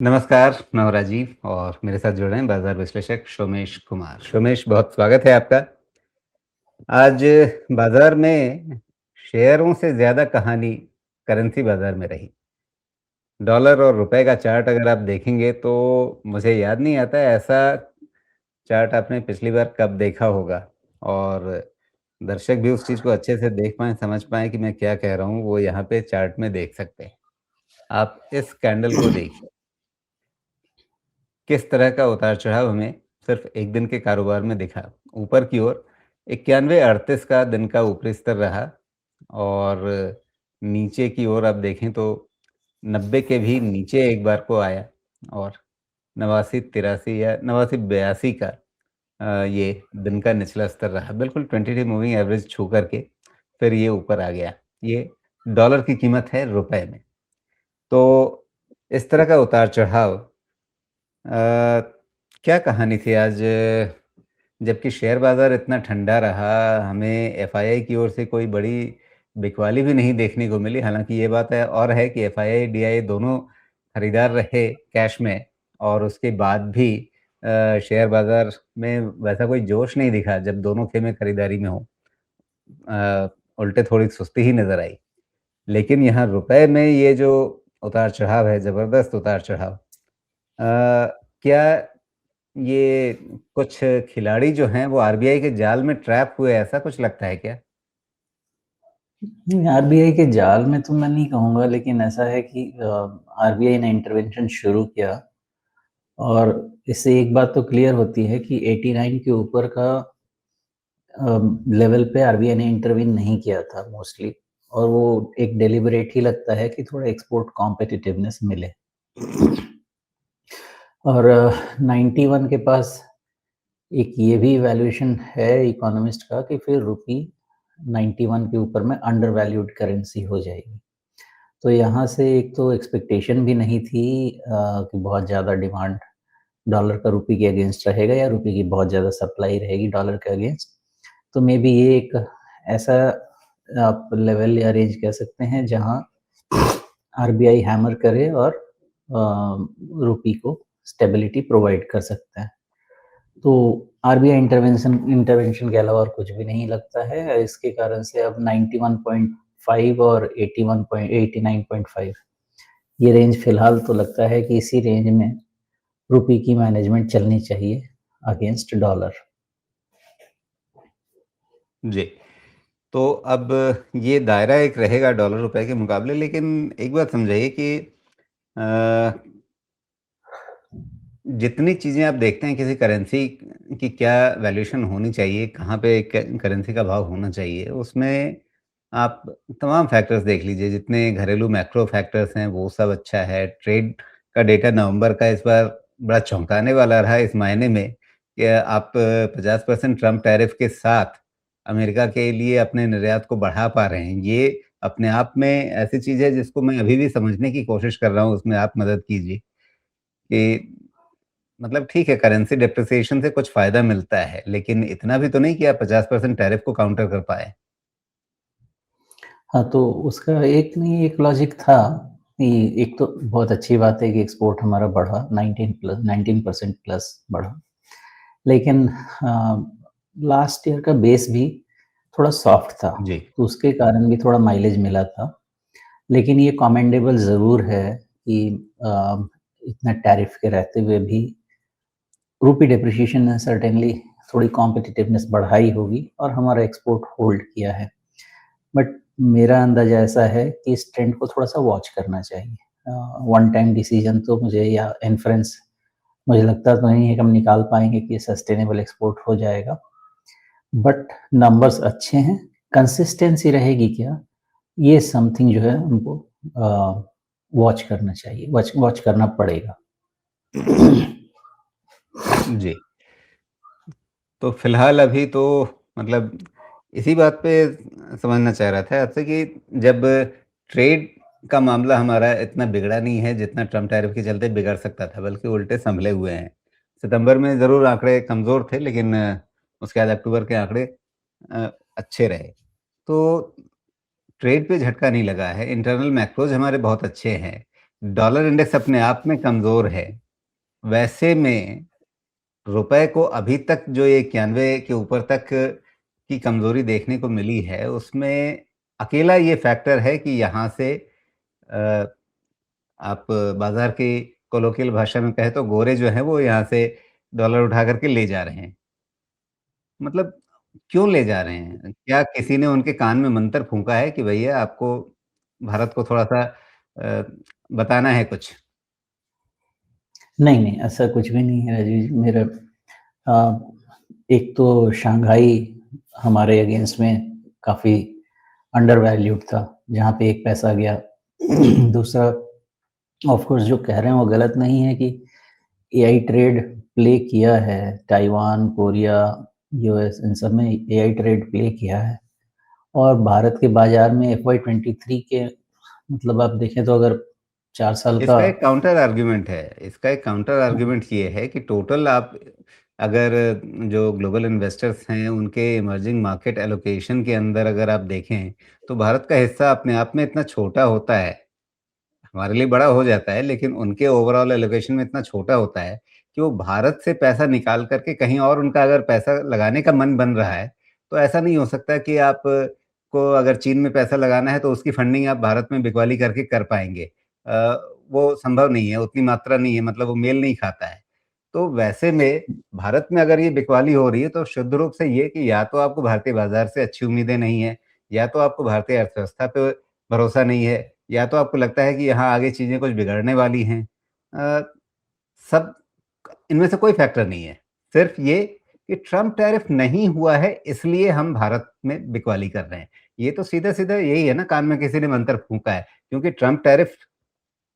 नमस्कार, मैं हूँ राजीव और मेरे साथ जुड़ रहे हैं बाज़ार विश्लेषक सोमेश कुमार। सोमेश, बहुत स्वागत है आपका। आज बाज़ार में शेयरों से ज़्यादा कहानी करेंसी बाज़ार में रही। डॉलर और रुपए का चार्ट अगर आप देखेंगे तो मुझे याद नहीं आता है ऐसा चार्ट आपने पिछली बार कब देखा होगा और दर्शक भी उस चीज़ को अच्छे से देख पाएँ, समझ पाएँ कि मैं क्या कह रहा हूँ, वो यहाँ पे चार्ट में देख सकते हैं। आप इस कैंडल को देखिए। किस तरह का उतार-चढ़ाव हमें सिर्फ 1 दिन के कारोबार में दिखा। ऊपर की ओर 91-38 का दिन का ऊपरी स्तर रहा और नीचे की ओर आप देखें तो 90 के भी नीचे एक बार को आया और 89-83 या 89-82 का ये दिन का निचला स्तर रहा। बिल्कुल 20 डे मूविंग एवरेज छू कर के फिर ये ऊपर आ गया। ये डॉलर की कीमत है रुपए में। तो इस तरह का उतार-चढ़ाव क्या कहानी थी आज जबकि शेयर बाज़ार इतना ठंडा रहा, हमें एफआईआई की ओर से कोई बड़ी बिकवाली भी नहीं देखने को मिली। हालाँकि ये बात है और है कि एफआईआई, डीआईआई दोनों खरीदार रहे कैश में और उसके बाद भी शेयर बाज़ार में वैसा कोई जोश नहीं दिखा जब दोनों खेमे खरीदारी में हों। उल्टे थोड़ी सुस्ती ही नज़र आई। लेकिन यहाँ रुपए में ये जो उतार-चढ़ाव है, ज़बरदस्त उतार-चढ़ाव क्या ये कुछ खिलाड़ी जो हैं वो आरबीआई के जाल में ट्रैप हुए ऐसा कुछ लगता है क्या? नहीं, आरबीआई के जाल में तो मैं नहीं कहूँगा, लेकिन ऐसा है कि आरबीआई ने इंटरवेंशन शुरू किया और इससे एक बात तो क्लियर होती है कि 89 के ऊपर का लेवल पे आरबीआई ने इंटरवीन नहीं किया था मोस्टली, और वो एक डेलिबरेट ही लगता है कि थोड़ा एक्सपोर्ट कॉम्पिटिटिवनेस मिले। और 91 के पास एक ये भी वैल्यूएशन है इकोनॉमिस्ट का कि फिर रुपी 91 के ऊपर में अंडर वैल्यूड करेंसी हो जाएगी। तो यहाँ से एक तो एक्सपेक्टेशन भी नहीं थी कि बहुत ज़्यादा डिमांड डॉलर का रुपये के अगेंस्ट रहेगा या रुपये की बहुत ज़्यादा सप्लाई रहेगी डॉलर के अगेंस्ट। तो मे बी ये एक ऐसा आप लेवल या रेंज कह सकते हैं जहाँ आरबीआई हैमर करे और रुपये को स्टेबिलिटी प्रोवाइड कर सकता है। तो आरबीआई इंटरवेंशन के अलावा और कुछ भी नहीं लगता है। इसके कारण से अब 91.5 और 89.5 ये रेंज फिलहाल तो लगता है कि इसी रेंज में रुपये की मैनेजमेंट चलनी चाहिए अगेंस्ट डॉलर। जी। तो अब ये दायरा एक रहेगा डॉलर रुपए के मुकाबले, लेकिन एक बात समझाइए कि अ, जितनी चीज़ें आप देखते हैं किसी करेंसी की क्या वैल्यूएशन होनी चाहिए, कहाँ पे करेंसी का भाव होना चाहिए, उसमें आप तमाम फैक्टर्स देख लीजिए। जितने घरेलू मैक्रो फैक्टर्स हैं वो सब अच्छा है। ट्रेड का डेटा नवंबर का इस बार बड़ा चौंकाने वाला रहा इस मायने में कि आप 50% ट्रम्प टैरिफ के साथ अमेरिका के लिए अपने निर्यात को बढ़ा पा रहे हैं। ये अपने आप में ऐसी चीज़ है जिसको मैं अभी भी समझने की कोशिश कर रहा हूँ, उसमें आप मदद कीजिए कि मतलब ठीक है, करेंसी डेप्रिसिएशन से कुछ फ़ायदा मिलता है, लेकिन इतना भी तो नहीं कि आप 50% टैरिफ को काउंटर कर पाएँ। हाँ, तो उसका एक नहीं एक लॉजिक था कि एक तो बहुत अच्छी बात है कि एक्सपोर्ट हमारा बढ़ा 19% प्लस बढ़ा। लेकिन लास्ट ईयर का बेस भी थोड़ा सॉफ्ट था, जी। तो उसके कारण भी थोड़ा माइलेज मिला था। लेकिन ये कमेंडेबल ज़रूर है कि अ, इतना टैरिफ के रहते हुए भी रूपी डेप्रिसिएशन ने सर्टेनली थोड़ी कॉम्पिटिटिवनेस बढ़ाई होगी और हमारा एक्सपोर्ट होल्ड किया है। बट मेरा अंदाज़ा ऐसा है कि इस ट्रेंड को थोड़ा-सा वॉच करना चाहिए। वन टाइम डिसीज़न तो मुझे या इन्फ्रेंस मुझे लगता तो नहीं है कि हम निकाल पाएँगे कि सस्टेनेबल एक्सपोर्ट हो जाएगा। बट नंबर्स अच्छे हैं, कंसिस्टेंसी रहेगी क्या? ये समथिंग जो है हमको वॉच करना चाहिए, वॉच वॉच करना पड़ेगा। जी। तो फ़िलहाल अभी तो मतलब इसी बात पे समझना चाह रहा था आपसे कि जब ट्रेड का मामला हमारा इतना बिगड़ा नहीं है जितना ट्रम्प टैरिफ के चलते बिगड़ सकता था, बल्कि उल्टे सँभले हुए हैं। सितंबर में ज़रूर आंकड़े कमज़ोर थे, लेकिन उसके बाद अक्टूबर के आंकड़े अच्छे रहे। तो ट्रेड पे झटका नहीं लगा है, इंटरनल मैक्रोज़ हमारे बहुत अच्छे हैं। डॉलर इंडेक्स अपने आप में कमज़ोर है। वैसे में रुपए को अभी तक जो ये 91 के ऊपर तक की कमज़ोरी देखने को मिली है, उसमें अकेला ये फैक्टर है कि यहाँ से अ, आप बाज़ार की कोलोकियल भाषा में कहें तो गोरे जो हैं वो यहाँ से डॉलर उठा कर के ले जा रहे हैं। मतलब क्यों ले जा रहे हैं? क्या किसी ने उनके कान में मंत्र फूँका है कि भैया आपको भारत को थोड़ा-सा अ, बताना है कुछ? नहीं, नहीं, ऐसा कुछ भी नहीं है राजीव जी। मेरा अ, एक तो शंघाई हमारे अगेंस्ट में काफ़ी अंडर वैल्यूड था, जहाँ पे एक पैसा गया। दूसरा, ऑफ कोर्स जो कह रहे हैं वो गलत नहीं है कि एआई ट्रेड प्ले किया है, ताइवान, कोरिया, यूएस इन सब में एआई ट्रेड प्ले किया है और भारत के बाज़ार में एफवाई 23 के मतलब आप देखें तो अगर 4 साल का। इसका एक काउंटर आर्ग्यूमेंट है। इसका एक काउंटर आर्ग्यूमेंट ये है कि टोटल आप अगर जो ग्लोबल इन्वेस्टर्स हैं, उनके इमर्जिंग मार्केट एलोकेशन के अंदर अगर आप देखें, तो भारत का हिस्सा अपने आप में इतना छोटा होता है। हमारे लिए बड़ा हो जाता है, लेकिन उनके ओवरऑल एलोकेशन में इतना छोटा होता है कि वो भारत से पैसा निकाल कर के कहीं और उनका अगर पैसा लगाने का मन बन रहा है, तो ऐसा नहीं हो सकता कि आप को अगर चीन में पैसा लगाना है, तो उसकी फंडिंग आप भारत में बिकवाली करके कर पाएँगे। वो संभव नहीं है, उतनी मात्रा नहीं है, मतलब वो मेल नहीं खाता है। तो वैसे में भारत में अगर ये बिकवाली हो रही है, तो शुद्ध रूप से ये कि या तो आपको भारतीय बाज़ार से अच्छी उम्मीदें नहीं हैं, या तो आपको भारतीय अर्थव्यवस्था पे भरोसा नहीं है, या तो आपको लगता है कि यहाँ आगे चीज़ें कुछ बिगड़ने वाली हैं। अ, सब इनमें से कोई फैक्टर नहीं है। सिर्फ़ ये कि ट्रम्प टैरिफ नहीं हुआ है इसलिए हम भारत में बिकवाली कर रहे हैं। ये तो सीधा-सीधा यही है ना, कान में किसी ने मंत्र फूँका है। क्योंकि ट्रम्प टैरिफ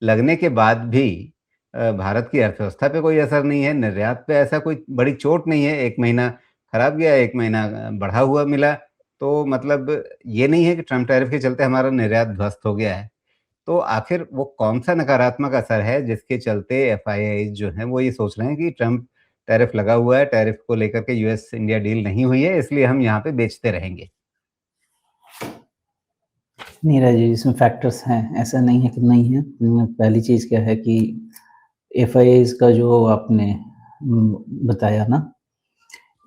लगने के बाद भी भारत की अर्थव्यवस्था पे कोई असर नहीं है, निर्यात पे ऐसा कोई बड़ी चोट नहीं है। 1 महीना खराब गया, 1 महीना बढ़ा हुआ मिला। तो मतलब ये नहीं है कि ट्रम्प टैरिफ के चलते हमारा निर्यात ध्वस्त हो गया है। तो आखिर वो कौन-सा नकारात्मक असर है जिसके चलते एफआईआईज़ जो हैं वो ये सोच रहे हैं कि ट्रम्प टैरिफ लगा हुआ है, टैरिफ को लेकर के यूएस इंडिया डील नहीं हुई है, इसलिए हम यहाँ पे बेचते रहेंगे। नहीं राजीव, इसमें फैक्टर्स हैं, ऐसा नहीं है कि नहीं है। पहली चीज़ क्या है कि एफआईआईज़ का जो आपने बताया ना,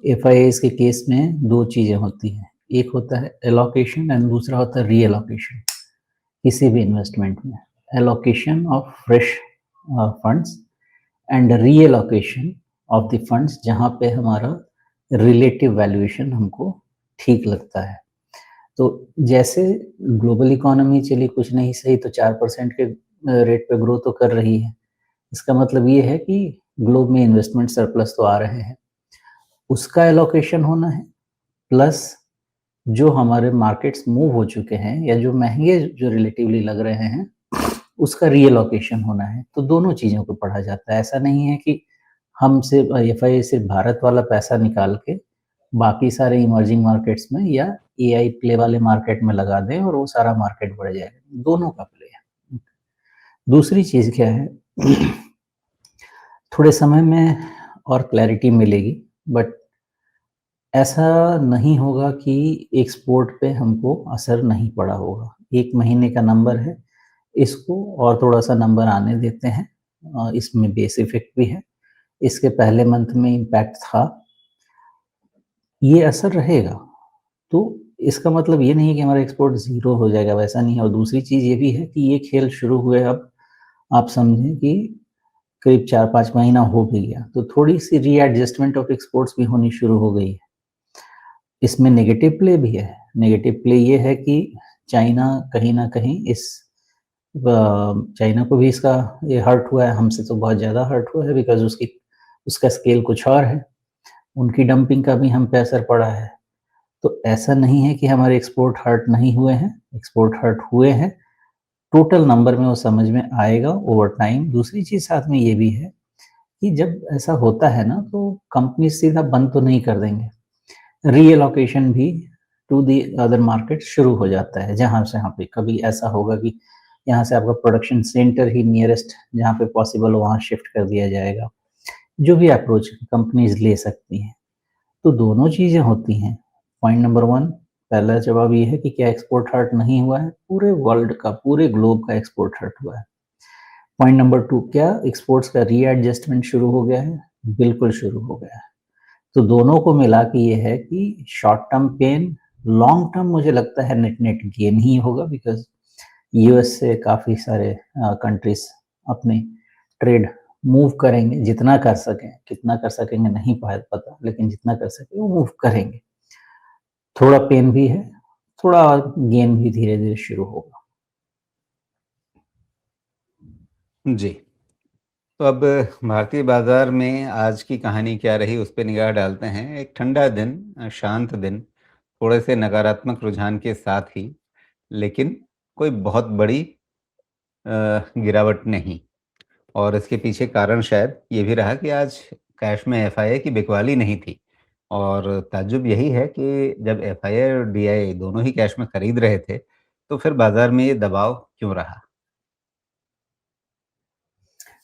एफआईआईज़ के केस में 2 चीज़ें होती हैं। एक होता है एलोकेशन एंड दूसरा होता है रीएलोकेशन किसी भी इन्वेस्टमेंट में। Allocation of fresh funds and reallocation of the funds जहाँ पे हमारा रिलेटिव वैल्यूएशन हमको ठीक लगता है। तो जैसे ग्लोबल इकोनॉमी चली कुछ नहीं सही तो 4% के रेट पे ग्रो तो कर रही है। इसका मतलब ये है कि ग्लोब में इन्वेस्टमेंट सरप्लस तो आ रहे हैं। उसका एलोकेशन होना है, प्लस जो हमारे मार्केट्स मूव हो चुके हैं या जो महँगे जो रिलेटिवली लग रहे हैं, उसका रीएलोकेशन होना है। तो दोनों चीज़ों को पढ़ा जाता है। ऐसा नहीं है कि हम सिर्फ़ एफआई सिर्फ़ भारत वाला पैसा निकाल के बाकी सारे इमर्जिंग मार्केट्स में या एआई प्ले वाले मार्केट में लगा दें और वो सारा मार्केट बढ़ जाएगा। दोनों का प्ले है। दूसरी चीज़ क्या है, थोड़े समय में और क्लैरिटी मिलेगी, बट ऐसा नहीं होगा कि एक्सपोर्ट पे हमको असर नहीं पड़ा होगा। 1 महीने का नंबर है, इसको और थोड़ा-सा नंबर आने देते हैं। इसमें बेस इफ़ेक्ट भी है। इसके पहले मंथ में इम्पैक्ट था, ये असर रहेगा। तो इसका मतलब ये नहीं है कि हमारा एक्सपोर्ट ज़ीरो हो जाएगा, वैसा नहीं है। और दूसरी चीज़ ये भी है कि ये खेल शुरू हुए अब आप समझें कि करीब 4-5 महीना हो भी गया, तो थोड़ी-सी रीएडजस्टमेंट ऑफ एक्सपोर्ट्स भी होनी शुरू हो गई है। इसमें नेगेटिव प्ले भी है। नेगेटिव प्ले ये है कि चाइना कहीं न कहीं चाइना को भी इसका ये हर्ट हुआ है, हमसे तो बहुत ज़्यादा हर्ट हुआ है बिकॉज़ उसका स्केल कुछ और है। उनकी डंपिंग का भी हम पे असर पड़ा है। तो ऐसा नहीं है कि हमारे एक्सपोर्ट हर्ट नहीं हुए हैं, एक्सपोर्ट हर्ट हुए हैं। टोटल नंबर में वो समझ में आएगा ओवर टाइम। दूसरी चीज़ साथ में ये भी है कि जब ऐसा होता है ना तो कंपनी सीधा बंद तो नहीं कर देंगे। रीएलोकेशन भी टू द अदर मार्केट शुरू हो जाता है, जहाँ से यहाँ पे कभी ऐसा होगा कि यहाँ से आपका प्रोडक्शन सेंटर ही नियरेस्ट जहाँ पे पॉसिबल हो वहाँ शिफ्ट कर दिया जाएगा। जो भी अप्रोच कंपनीज़ ले सकती हैं। तो दोनों चीज़ें होती हैं। पॉइंट नंबर 1, पहला जवाब ये है कि क्या एक्सपोर्ट हर्ट नहीं हुआ है? पूरे वर्ल्ड का, पूरे ग्लोब का एक्सपोर्ट हर्ट हुआ है। पॉइंट नंबर 2, क्या एक्सपोर्ट्स का रीएडजस्टमेंट शुरू हो गया है? बिल्कुल शुरू हो गया है। तो दोनों को मिला के ये है कि short term pain, long term मुझे लगता है नेट नेट गेन ही होगा, बिकॉज़ यूएस से काफ़ी सारे कंट्रीज़ अपने ट्रेड मूव करेंगे, जितना कर सकें, कितना कर सकेंगे नहीं पता, लेकिन जितना कर सकें वो मूव करेंगे। थोड़ा पेन भी है, थोड़ा गेन भी धीरे-धीरे शुरू होगा। जी। तो अब भारतीय बाज़ार में आज की कहानी क्या रही, उस पे निगाह डालते हैं। एक ठंडा दिन, शांत दिन, थोड़े से नकारात्मक रुझान के साथ ही, लेकिन कोई बहुत बड़ी गिरावट नहीं। और इसके पीछे कारण शायद ये भी रहा कि आज कैश में एफआईआई की बिकवाली नहीं थी। और ताज्जुब यही है कि जब एफआईआई और डीआई दोनों ही कैश में खरीद रहे थे, तो फिर बाज़ार में ये दबाव क्यों रहा?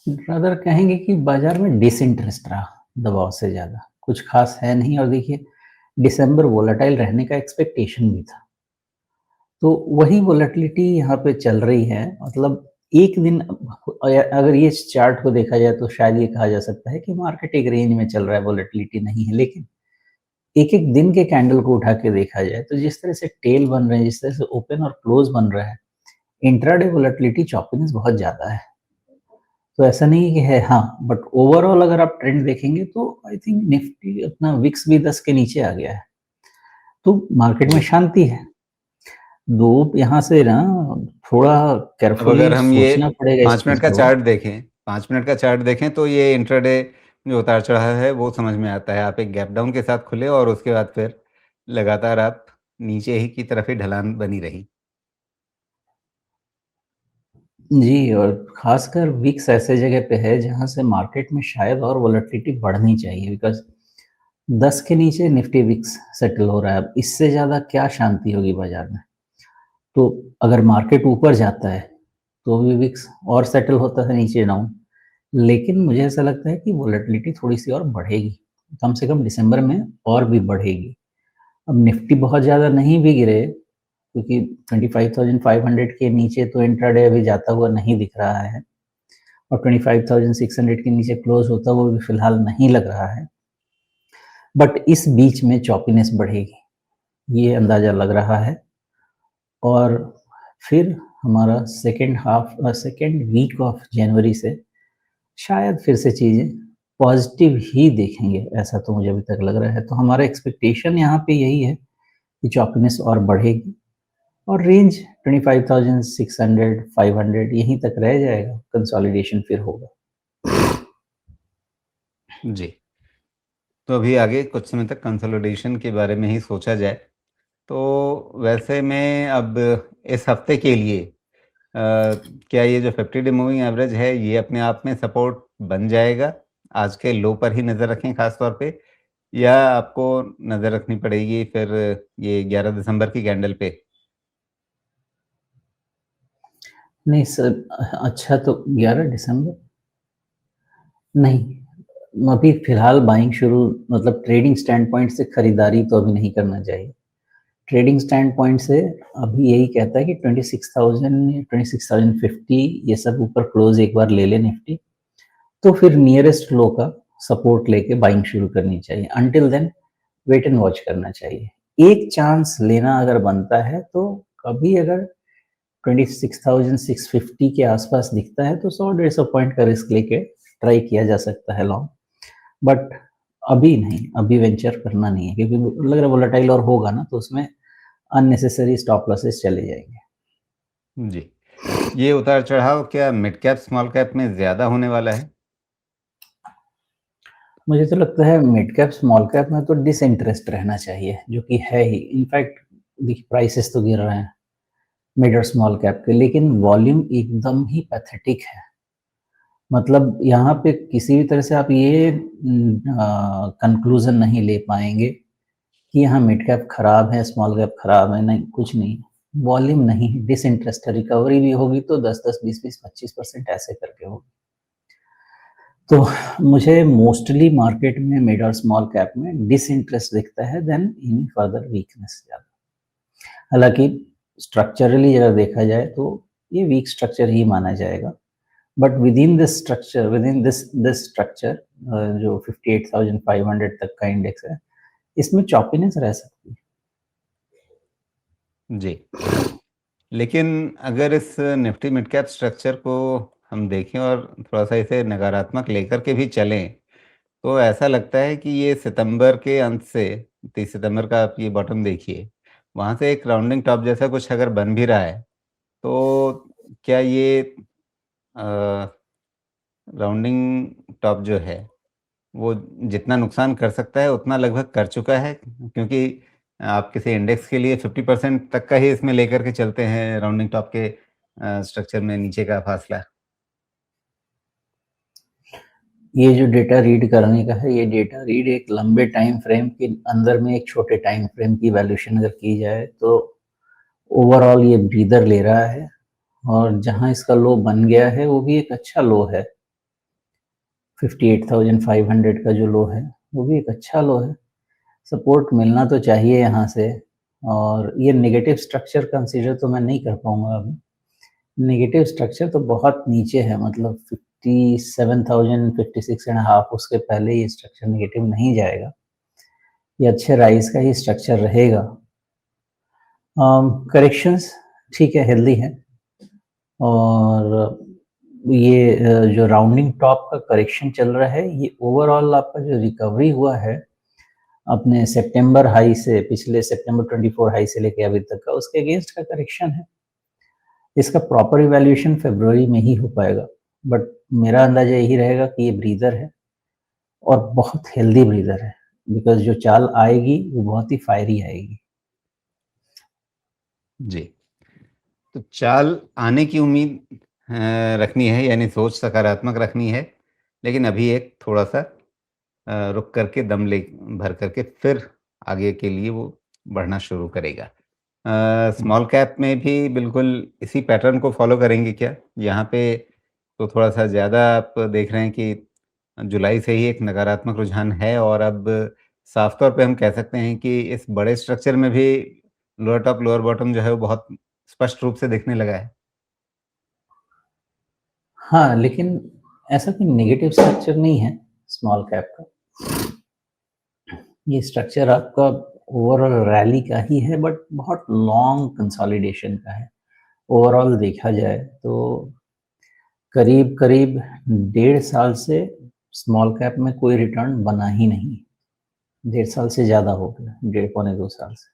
रादर कहेंगे कि बाज़ार में डिसइंटरेस्ट रहा दबाव से ज़्यादा, कुछ ख़ास है नहीं। और देखिए, दिसंबर वोलेटाइल रहने का एक्सपेक्टेशन भी था। तो वही वोलेटिलिटी यहाँ पे चल रही है। मतलब एक दिन अगर ये चार्ट को देखा जाए तो शायद ये कहा जा सकता है कि मार्केट एक रेंज में चल रहा है, वोलेटिलिटी नहीं है। लेकिन एक-एक दिन के कैंडल को उठा के देखा जाए तो जिस तरह से टेल बन रहे हैं, जिस तरह से ओपन और क्लोज बन रहा है, इंट्राडे वोलेटिलिटी चॉपीनेस बहुत ज़्यादा है। तो ऐसा नहीं है कि है, हाँ, बट ओवरऑल अगर आप ट्रेंड देखेंगे तो आई थिंक निफ्टी अपना विक्स भी 10 के नीचे आ गया है। तो मार्केट में जी। शांति है। दो यहाँ से ना थोड़ा अब अगर केयरफुली हम ये सोचना पड़ेगा इस 5 मिनट चीज़ का को। चार्ट देखें, 5 मिनट का चार्ट देखें तो ये इंट्राडे जो उतार-चढ़ाव है वो समझ में आता है। आप एक गैप डाउन के साथ खुले और उसके बाद फिर लगातार आप नीचे ही की तरफ ही ढलान बनी रही। जी, और ख़ासकर विक्स ऐसे जगह पे है जहाँ से मार्केट में शायद और वोलेटिलिटी बढ़नी चाहिए, बिकॉज़ 10 के नीचे निफ्टी विक्स सेटल हो रहा है। अब इससे ज़्यादा क्या शांति होगी बाज़ार में? तो अगर मार्केट ऊपर जाता है, तो भी विक्स और सेटल होता है नीचे डाउन। लेकिन मुझे ऐसा लगता है कि वोलेटिलिटी थोड़ी-सी और बढ़ेगी, कम से कम दिसंबर में और भी बढ़ेगी। अब निफ्टी बहुत ज़्यादा नहीं भी गिरे, क्योंकि 25,500 के नीचे तो इंट्राडे अभी जाता हुआ नहीं दिख रहा है, और 25,600 के नीचे क्लोज़ होता हुआ भी फिलहाल नहीं लग रहा है। बट इस बीच में चॉपीनेस बढ़ेगी, ये अंदाज़ा लग रहा है। और फिर हमारा सेकंड वीक ऑफ जनवरी से शायद फिर से चीज़ें पॉज़िटिव ही देखेंगे, ऐसा तो मुझे अभी तक लग रहा है। तो हमारा एक्सपेक्टेशन यहाँ पे यही है कि चॉपीनेस और बढ़ेगी, और रेंज 25,600 500 यहीं तक रह जाएगा, कंसोलिडेशन फिर होगा। जी। तो अभी आगे कुछ समय तक कंसोलिडेशन के बारे में ही सोचा जाए। तो वैसे में अब इस हफ्ते के लिए क्या ये जो 50 डे मूविंग एवरेज है, ये अपने आप में सपोर्ट बन जाएगा? आज के लो पर ही नज़र रखें ख़ास तौर पे, या आपको नज़र रखनी पड़ेगी फिर ये 11 दिसंबर की कैंडल पे? नहीं सर, अच्छा तो 11 दिसंबर नहीं, अभी फिलहाल बाइंग शुरू, मतलब ट्रेडिंग स्टैंड पॉइंट से खरीदारी तो अभी नहीं करना चाहिए। ट्रेडिंग स्टैंड पॉइंट से अभी यही कहता है कि 26,000 26,050 ये सब ऊपर क्लोज एक बार ले ले निफ्टी, तो फिर नियरेस्ट लो का सपोर्ट लेके बाइंग शुरू करनी चाहिए। Until then wait and watch करना चाहिए। एक चांस लेना अगर बनता है तो कभी अगर 26,650 के आसपास दिखता है तो 100-150 पॉइंट का रिस्क लेके ट्राई किया जा सकता है लॉन्ग। बट अभी नहीं, अभी वेंचर करना नहीं है, क्योंकि लग रहा है वोलेटाइल और होगा ना, तो उसमें अननेसेसरी स्टॉप लॉसेस चले जाएंगे। जी। ये उतार-चढ़ाव क्या मिड कैप, स्मॉल कैप में ज़्यादा होने वाला है? मुझे तो लगता है मिड कैप स्मॉल कैप में तो डिसइंटरेस्ट रहना चाहिए, जो कि है ही। इनफैक्ट देखिए, प्राइसेस तो गिर रहे हैं मिड और स्मॉल कैप के, लेकिन वॉल्यूम एकदम ही पैथेटिक है। मतलब यहाँ पे किसी भी तरह से आप ये कंक्लूजन नहीं ले पाएंगे कि यहाँ मिड कैप खराब है, स्मॉल कैप खराब है, नहीं, कुछ नहीं। वॉल्यूम नहीं, डिसइंटरेस्ट है। रिकवरी भी होगी तो 10-10, 20-20, 25% ऐसे करके होगी। तो मुझे मोस्टली मार्केट में मिड और स्मॉल कैप में डिसइंटरेस्ट दिखता है देन एनी फर्दर वीकनेस ज़्यादा। हालांकि स्ट्रक्चरली अगर देखा जाए तो ये वीक स्ट्रक्चर ही माना जाएगा। बट विदिन दिस स्ट्रक्चर जो 58,500 तक का इंडेक्स है, इसमें चॉपीनेस रह सकती है। जी। लेकिन अगर इस निफ्टी मिड कैप स्ट्रक्चर को हम देखें और थोड़ा-सा इसे नकारात्मक लेकर के भी चलें, तो ऐसा लगता है कि ये सितंबर के अंत से 30 सितंबर का आप ये बॉटम देखिए, वहाँ से एक राउंडिंग टॉप जैसा कुछ अगर बन भी रहा है, तो क्या ये अ, राउंडिंग टॉप जो है, वो जितना नुकसान कर सकता है, उतना लगभग कर चुका है? क्योंकि आप किसी इंडेक्स के लिए 50% तक का ही इसमें लेकर के चलते हैं राउंडिंग टॉप के स्ट्रक्चर में नीचे का फासला। ये जो डेटा रीड करने का है, ये डेटा रीड एक लंबे टाइम फ्रेम के अंदर में एक छोटे टाइम फ्रेम की वैल्यूएशन अगर की जाए, तो ओवरऑल ये ब्रीदर ले रहा है, और जहाँ इसका लो बन गया है, वो भी एक अच्छा लो है। 58,500 का जो लो है, वो भी एक अच्छा लो है। सपोर्ट मिलना तो चाहिए यहाँ से, और ये नेगेटिव स्ट्रक्चर कंसीडर तो मैं नहीं कर पाऊँगा अभी। नेगेटिव स्ट्रक्चर तो बहुत नीचे है, मतलब 57,000, 56 एंड हाफ, उसके पहले ये स्ट्रक्चर नेगेटिव नहीं जाएगा। ये अच्छे राइज का ही स्ट्रक्चर रहेगा। करेक्शंस ठीक है, हेल्दी है, और ये जो राउंडिंग टॉप का करेक्शन चल रहा है, ये ओवरऑल आपका जो रिकवरी हुआ है अपने सितंबर हाई से, पिछले सितंबर 24 हाई से लेके अभी तक का, उसके अगेंस्ट का करेक्शन है। इसका प्रॉपर इवैल्यूएशन फरवरी में ही हो पाएगा, बट मेरा अंदाजा यही रहेगा कि ये ब्रीदर है, और बहुत हेल्दी ब्रीदर है, बिकॉज़ जो चाल आएगी वो बहुत ही फायरी आएगी। जी। तो चाल आने की उम्मीद रखनी है यानी सोच सकारात्मक रखनी है, लेकिन अभी एक थोड़ा-सा रुक करके दम ले भर करके फिर आगे के लिए वो बढ़ना शुरू करेगा। हुँ। स्मॉल कैप में भी बिल्कुल इसी पैटर्न को फ़ॉलो करेंगे क्या? यहाँ पे तो थोड़ा-सा ज़्यादा आप देख रहे हैं कि जुलाई से ही एक नकारात्मक रुझान है और अब साफ़ तौर पे हम कह सकते हैं कि इस बड़े स्ट्रक्चर में भी लोअर टॉप, लोअर बॉटम जो है वो बहुत स्पष्ट रूप से दिखने लगा है। हाँ, लेकिन ऐसा कोई नेगेटिव स्ट्रक्चर नहीं है स्मॉल कैप का। ये स्ट्रक्चर आपका ओवरऑल रैली का ही है, बट बहुत लॉन्ग कंसोलिडेशन का है। ओवरऑल देखा जाए तो करीब-करीब 1.5 साल से स्मॉल कैप में कोई रिटर्न बना ही नहीं। 1.5 साल से ज़्यादा हो गया, डेढ़ पौने 2 साल से।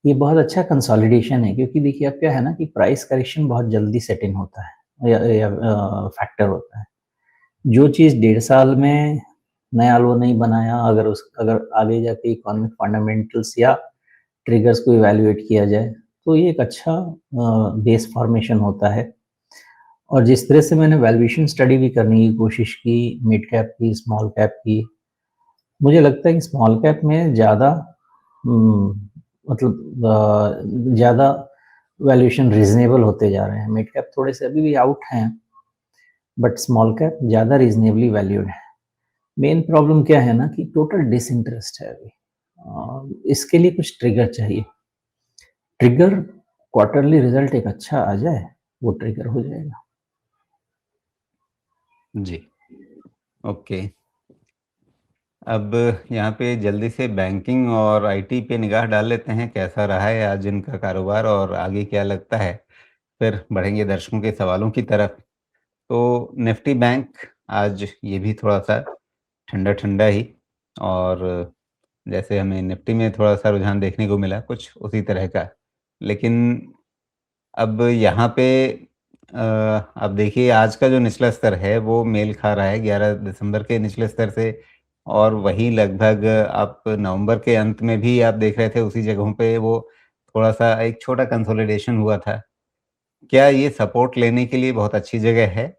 ये बहुत अच्छा कंसोलिडेशन है, क्योंकि देखिए अब क्या है ना कि प्राइस करेक्शन बहुत जल्दी सेट इन होता है, या फैक्टर होता है। जो चीज़ 1.5 साल में नया लो नहीं बनाया, अगर आगे जाके इकोनॉमिक फंडामेंटल्स या ट्रिगर्स को इवैल्यूएट किया जाए, तो ये एक अच्छा बेस फॉर्मेशन होता है। और जिस तरह से मैंने वैल्यूएशन स्टडी भी करने की कोशिश की, मिड कैप की, स्मॉल कैप की, मुझे लगता है कि स्मॉल कैप में ज़्यादा मतलब ज़्यादा वैल्यूएशन रीज़नेबल होते जा रहे हैं। मिड कैप थोड़े से अभी भी आउट हैं, बट स्मॉल कैप ज़्यादा रीज़नेबली वैल्यूड है। मेन प्रॉब्लम क्या है ना कि टोटल डिसइंटरेस्ट है अभी। इसके लिए कुछ ट्रिगर चाहिए। ट्रिगर क्वार्टरली रिज़ल्ट एक अच्छा आ जाए, वो ट्रिगर हो जाएगा। जी, ओके। अब यहाँ पे जल्दी से बैंकिंग और आईटी पे निगाह डाल लेते हैं, कैसा रहा है आज इनका कारोबार और आगे क्या लगता है? फिर बढ़ेंगे दर्शकों के सवालों की तरफ। तो निफ्टी बैंक आज ये भी थोड़ा-सा ठंडा-ठंडा ही और जैसे हमें निफ्टी में थोड़ा-सा रुझान देखने को मिला, कुछ उसी तरह का। लेकिन अब यहाँ पे अब देखिए आज का जो निचला स्तर है वो मेल खा रहा है 11 दिसंबर के निचले स्तर से और वही लगभग आप नवंबर के अंत में भी आप देख रहे थे उसी जगहों पे वो थोड़ा-सा एक छोटा कंसोलिडेशन हुआ था। क्या ये सपोर्ट लेने के लिए बहुत अच्छी जगह है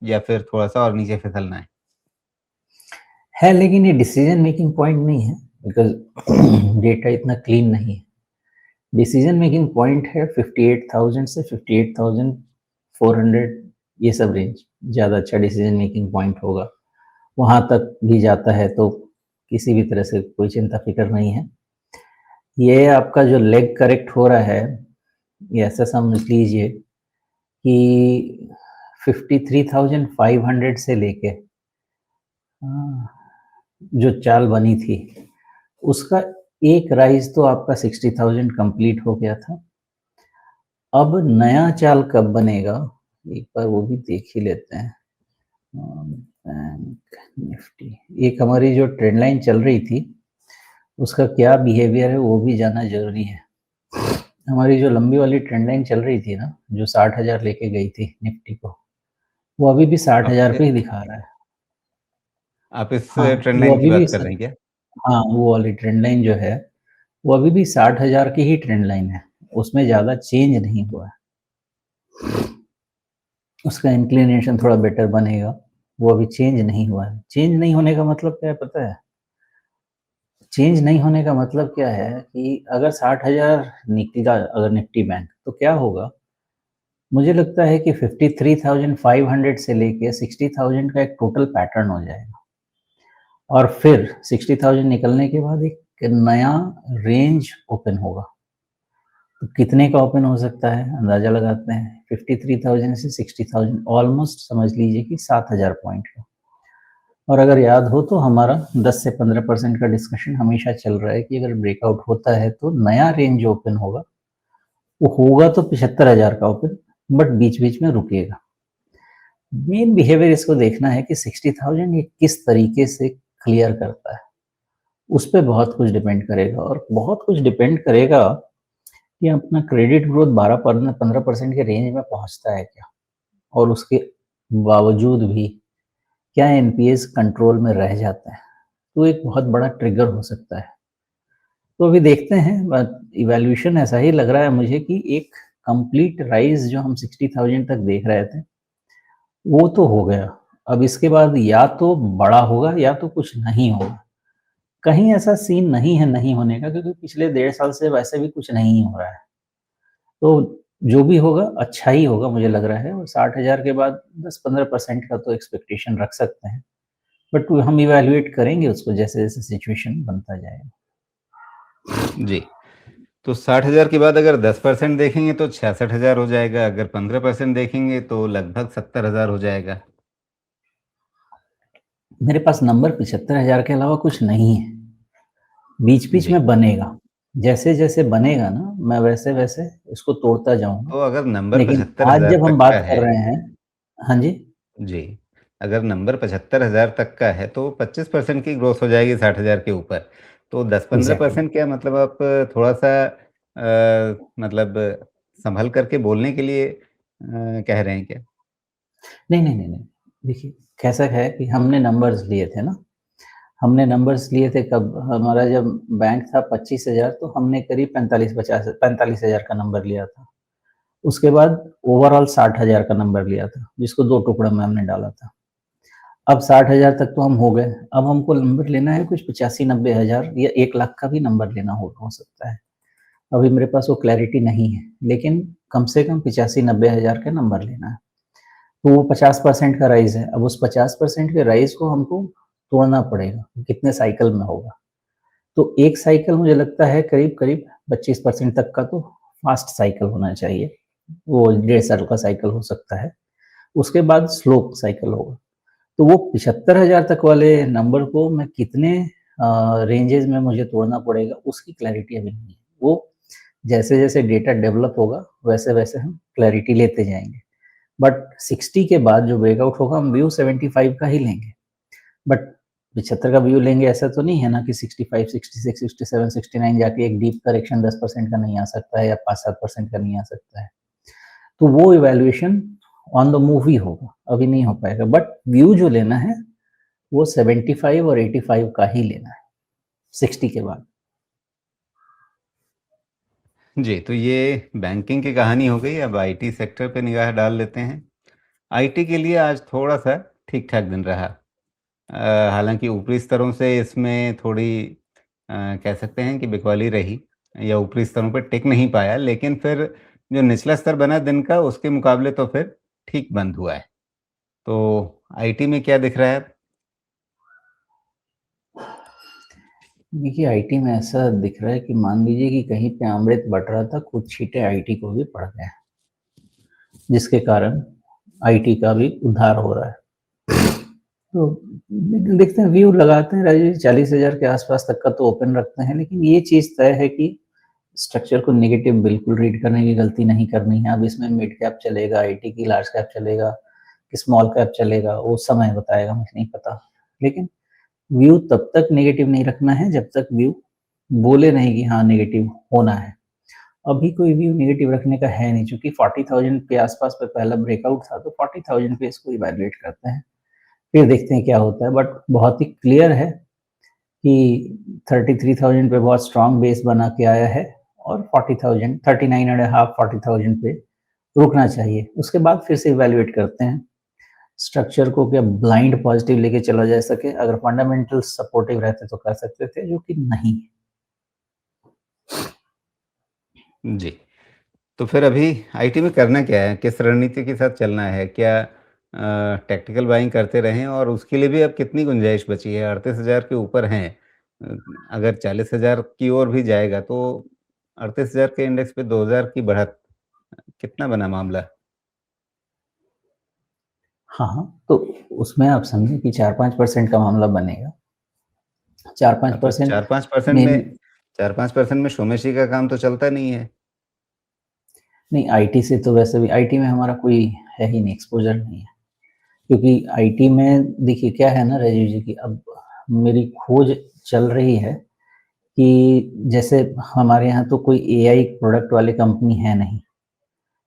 या फिर थोड़ा-सा और नीचे फिसलना है? है, लेकिन ये डिसीजन मेकिंग पॉइंट नहीं है, बिकॉज़ डेटा इतना क्लीन नहीं है। डिसीजन मेकिंग पॉइंट है 58,000 से 58,400, ये सब रेंज ज़्यादा अच्छा डिसीजन मेकिंग पॉइंट होगा। वहाँ तक भी जाता है तो किसी भी तरह से कोई चिंता फ़िक्र नहीं है। ये आपका जो लेग करेक्ट हो रहा है, ये ऐसा समझ लीजिए कि 53,500 से लेके जो चाल बनी थी, उसका एक राइज तो आपका 60,000 कंप्लीट हो गया था। अब नया चाल कब बनेगा, एक बार वो भी देख ही लेते हैं। बैंक निफ्टी, एक हमारी जो ट्रेंड लाइन चल रही थी, उसका क्या बिहेवियर है वो भी जानना जरूरी है। हमारी जो लंबी वाली ट्रेंड लाइन चल रही थी ना, जो 60,000 लेके गई थी निफ्टी को, वो अभी भी 60,000 आप पे ही दिखा रहा है। आप इस हाँ, ट्रेंड वो लाइन की अभी भी बात कर रहे हैं क्या? हाँ, वो वाली ट्रेंड लाइन जो है, वो अभी भी 60,000 की ही ट्रेंड लाइन है, उसमें ज़्यादा चेंज नहीं हुआ है। उसका इंक्लिनेशन थोड़ा बेटर बनेगा, वो अभी चेंज नहीं हुआ है। चेंज नहीं होने का मतलब क्या है पता है? चेंज नहीं होने का मतलब क्या है कि अगर 60,000 निकला अगर निफ्टी बैंक, तो क्या होगा? मुझे लगता है कि 53,500 से लेके 60,000 का एक टोटल पैटर्न हो जाएगा, और फिर 60,000 निकलने के बाद एक नया रेंज ओपन होगा। तो कितने का ओपन हो सकता है, अंदाजा लगाते हैं। 53,000 से 60,000, ऑलमोस्ट समझ लीजिए कि 7,000 पॉइंट का। और अगर याद हो तो हमारा 10 से 15% का डिस्कशन हमेशा चल रहा है कि अगर ब्रेकआउट होता है तो नया रेंज ओपन होगा, वो होगा तो 75,000 का ओपन, बट बीच बीच में रुकेगा। मेन बिहेवियर इसको देखना है कि 60,000 ये किस तरीके से क्लियर करता है, उस पर बहुत कुछ डिपेंड करेगा। और बहुत कुछ डिपेंड करेगा कि अपना क्रेडिट ग्रोथ 12-15% के रेंज में पहुंचता है क्या, और उसके बावजूद भी क्या एनपीएस कंट्रोल में रह जाता है, तो एक बहुत बड़ा ट्रिगर हो सकता है। तो अभी देखते हैं, इवैल्यूएशन ऐसा ही लग रहा है मुझे कि एक कंप्लीट राइज जो हम 60,000 तक देख रहे थे, वो तो हो गया। अब इसके बाद या तो बड़ा होगा या तो कुछ नहीं होगा। कहीं ऐसा सीन नहीं है नहीं होने का, क्योंकि पिछले 1.5 साल से वैसे भी कुछ नहीं हो रहा है। तो जो भी होगा अच्छा ही होगा मुझे लग रहा है, और 60,000 के बाद 10-15% का तो एक्सपेक्टेशन रख सकते हैं। बट हम इवैल्यूएट करेंगे उसको जैसे-जैसे सिचुएशन बनता जाएगा। जी। तो 60,000 के बाद अगर 10% देखेंगे तो 66,000 हो जाएगा, अगर 15% देखेंगे तो लगभग 70,000 हो जाएगा। मेरे पास नंबर 75,000 के अलावा कुछ नहीं है। बीच-बीच जी। में बनेगा। जैसे-जैसे बनेगा ना, मैं वैसे-वैसे इसको तोड़ता जाऊँगा। तो अगर नंबर लेकिन आज 75,000 जब हम तक बात का कर है रहे हैं, हाँ जी? जी, अगर नंबर 75,000 तक का है तो 25% की ग्रोथ हो जाएगी 60,000 के ऊपर। तो एग्ज़ैक्टली। 10-15% क्या मतलब आप थोड़ा-सा मतलब सँभल करके बोलने के लिए कह रहे हैं क्या? नहीं। देखिए, कैसा है कि हमने नंबर्स लिए थे ना, हमने नंबर्स लिए थे कब? हमारा जब बैंक था 25,000, तो हमने करीब 45,000 का नंबर लिया था। उसके बाद ओवरऑल 60,000 का नंबर लिया था, जिसको 2 टुकड़ों में हमने डाला था। अब 60,000 तक तो हम हो गए। अब हमको नंबर लेना है कुछ 85-90 हज़ार या 1 लाख का भी नंबर लेना हो सकता है। अभी मेरे पास वो क्लैरिटी नहीं है, लेकिन कम से कम 85-90 हज़ार का नंबर लेना है। तो वो 50% का राइज़ है। अब उस 50% के राइज़ को हमको तोड़ना पड़ेगा, कितने साइकिल में होगा। तो एक साइकिल मुझे लगता है करीब-करीब 25% तक का तो फास्ट साइकिल होना चाहिए। वो 1.5 साल का साइकिल हो सकता है। उसके बाद स्लो साइकिल होगा। तो वो 75,000 तक वाले नंबर को मैं कितने रेंजेज़ में मुझे तोड़ना पड़ेगा, उसकी क्लैरिटी अभी नहीं है। वो जैसे-जैसे डेटा डेवलप होगा, वैसे-वैसे हम क्लैरिटी लेते जाएँगे। बट 60 के बाद जो ब्रेकआउट होगा, हम व्यू 75 का ही लेंगे। बट 75 का व्यू लेंगे ऐसा तो नहीं है ना कि 65, 66, 67, 69 जाके एक डीप करेक्शन 10% का नहीं आ सकता है या 5-7% का नहीं आ सकता है। तो वो इवैल्यूएशन ऑन द मूव ही होगा, अभी नहीं हो पाएगा। बट व्यू जो लेना है, वो 75 और 85 का ही लेना है, 60 के बाद। जी, तो ये बैंकिंग की कहानी हो गई, अब आईटी सेक्टर पे निगाह डाल लेते हैं। आईटी के लिए आज थोड़ा-सा ठीक-ठाक दिन रहा। हालाँकि ऊपरी स्तरों से इसमें थोड़ी कह सकते हैं कि बिकवाली रही या ऊपरी स्तरों पे टिक नहीं पाया, लेकिन फिर जो निचला स्तर बना दिन का उसके मुकाबले तो फिर ठीक बंद हुआ है। तो आईटी में क्या दिख रहा है? देखिए, आईटी में ऐसा दिख रहा है कि मान लीजिए कि कहीं पे अमृत बँट रहा था, कुछ छींटे आईटी को भी पड़ गए, जिसके कारण आईटी का भी उद्धार हो रहा है। तो देखते हैं, व्यू लगाते हैं राजीव जी, 40,000 के आसपास तक का तो ओपन रखते हैं, लेकिन ये चीज़ तय है कि स्ट्रक्चर को नेगेटिव बिल्कुल रीड करने की गलती नहीं करनी है। अब इसमें मिड कैप चलेगा, आईटी की लार्ज कैप चलेगा कि स्मॉल कैप चलेगा, वो समय बताएगा, मुझे नहीं पता। लेकिन व्यू तब तक नेगेटिव नहीं रखना है जब तक व्यू बोले नहीं कि हाँ नेगेटिव होना है। अभी कोई व्यू नेगेटिव रखने का है नहीं, चूंकि 40,000 के आसपास पे पहला ब्रेकआउट था, तो 40,000 पे इसको इवैल्यूएट करते हैं, फिर देखते हैं क्या होता है। बट बहुत ही क्लियर है कि 33,000 पे बहुत स्ट्रांग बेस बना के आया है, और 40,000, 39 एंड हाफ 40,000 पे रुकना चाहिए। उसके बाद फिर से इवैल्यूएट करते हैं स्ट्रक्चर को, क्या ब्लाइंड पॉजिटिव लेके चला जा सके। अगर फंडामेंटल सपोर्टिव रहते तो कर सकते थे, जो कि नहीं है। जी। तो फिर अभी आईटी में करना क्या है? किस रणनीति के साथ चलना है? क्या टैक्टिकल बाइंग करते रहें और उसके लिए भी अब कितनी गुंजाइश बची है? 38,000 के ऊपर हैं। अ, अगर 40,000 की ओर भी जाएगा तो 38,000 के इंडेक्स पे 2,000 की बढ़त, कितना बना मामला? हाँ, हाँ, तो उसमें आप समझें कि 4-5% का मामला बनेगा। हाँ, तो 4-5% 4-5% मेन में 4-5% में शोमेशी का काम तो चलता नहीं है। नहीं, आईटी से तो वैसे भी आईटी में हमारा कोई है ही नहीं, एक्सपोज़र नहीं है। क्योंकि आईटी में देखिए क्या है ना राजीव जी, कि अब मेरी खोज चल रही है कि जैसे हमारे यहाँ तो कोई एआई प्रोडक्ट वाली कंपनी है नहीं,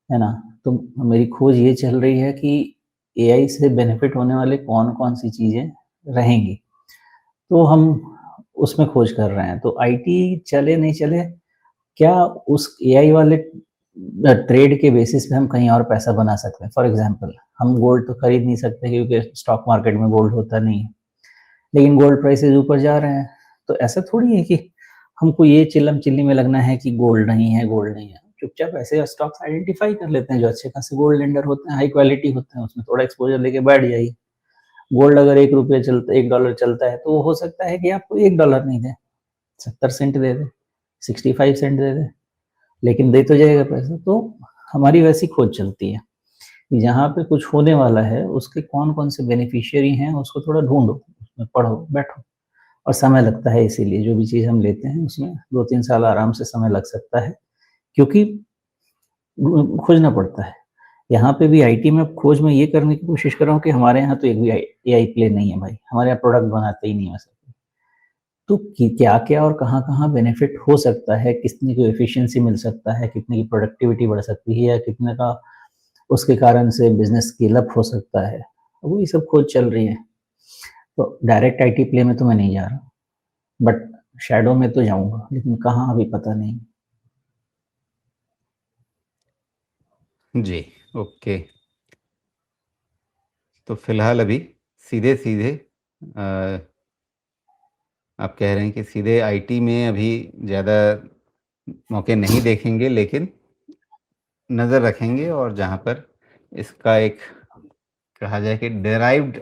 है ना? तो मेरी खोज ये चल रही है कि एआई से बेनिफिट होने वाले कौन-कौन सी चीज़ें रहेंगी। तो हम उसमें खोज कर रहे हैं। तो आईटी चले नहीं चले, क्या उस एआई वाले ट्रेड के बेसिस पे हम कहीं और पैसा बना सकते हैं। फॉर एग्ज़ाम्पल, हम गोल्ड तो खरीद नहीं सकते क्योंकि स्टॉक मार्केट में गोल्ड होता नहीं है। लेकिन गोल्ड प्राइसेज़ ऊपर जा रहे हैं। तो ऐसा थोड़ी है कि हमको ये चिल्लम-चिल्ली में लगना है कि गोल्ड नहीं है, गोल्ड नहीं है। चुपचाप ऐसे स्टॉक्स आइडेंटिफ़ाई कर लेते हैं जो अच्छे खासे गोल्ड लेंडर होते हैं, हाई क्वालिटी होते हैं, उसमें थोड़ा एक्सपोज़र लेके बैठ जाइए। गोल्ड अगर ₹1 चलता, $1 चलता है, तो हो सकता है कि आपको $1 नहीं दे, 70 सेंट दे दे, 65 सेंट दे दे, लेकिन दे तो जाएगा पैसा। तो हमारी वैसी खोज चलती है कि जहाँ पे कुछ होने वाला है, उसके कौन-कौन से बेनिफिशियरी हैं, उसको थोड़ा ढूँढो, उसमें पढ़ो, बैठो। और समय लगता है, इसीलिए जो भी चीज़ हम लेते हैं उसमें 2-3 साल आराम से समय लग सकता है, क्योंकि खोजना पड़ता है। यहाँ पे भी आईटी में खोज मैं ये करने की कोशिश कर रहा हूँ कि हमारे यहाँ तो एक भी एआई प्ले नहीं है भाई, हमारे यहाँ प्रोडक्ट बनाते ही नहीं है वैसे। तो कि क्या-क्या और कहाँ-कहाँ बेनिफिट हो सकता है, कितने को एफिशिएंसी मिल सकता है, कितने की प्रोडक्टिविटी बढ़ सकती है, या कितने का उसके कारण से बिज़नेस स्केल अप हो सकता है। वही सब खोज चल रही है। तो डायरेक्ट आईटी प्ले में तो मैं नहीं जा रहा, बट शैडो में तो जाऊँगा, लेकिन कहाँ अभी पता नहीं। जी, ओके। तो फिलहाल अभी सीधे-सीधे अ, आप कह रहे हैं कि सीधे आईटी में अभी ज़्यादा मौके नहीं देखेंगे, लेकिन नज़र रखेंगे और जहाँ पर इसका एक कहा जाए कि डिराइव्ड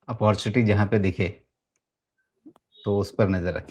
अपॉर्च्युनिटी जहाँ पे दिखे, तो उस पर नज़र रखें।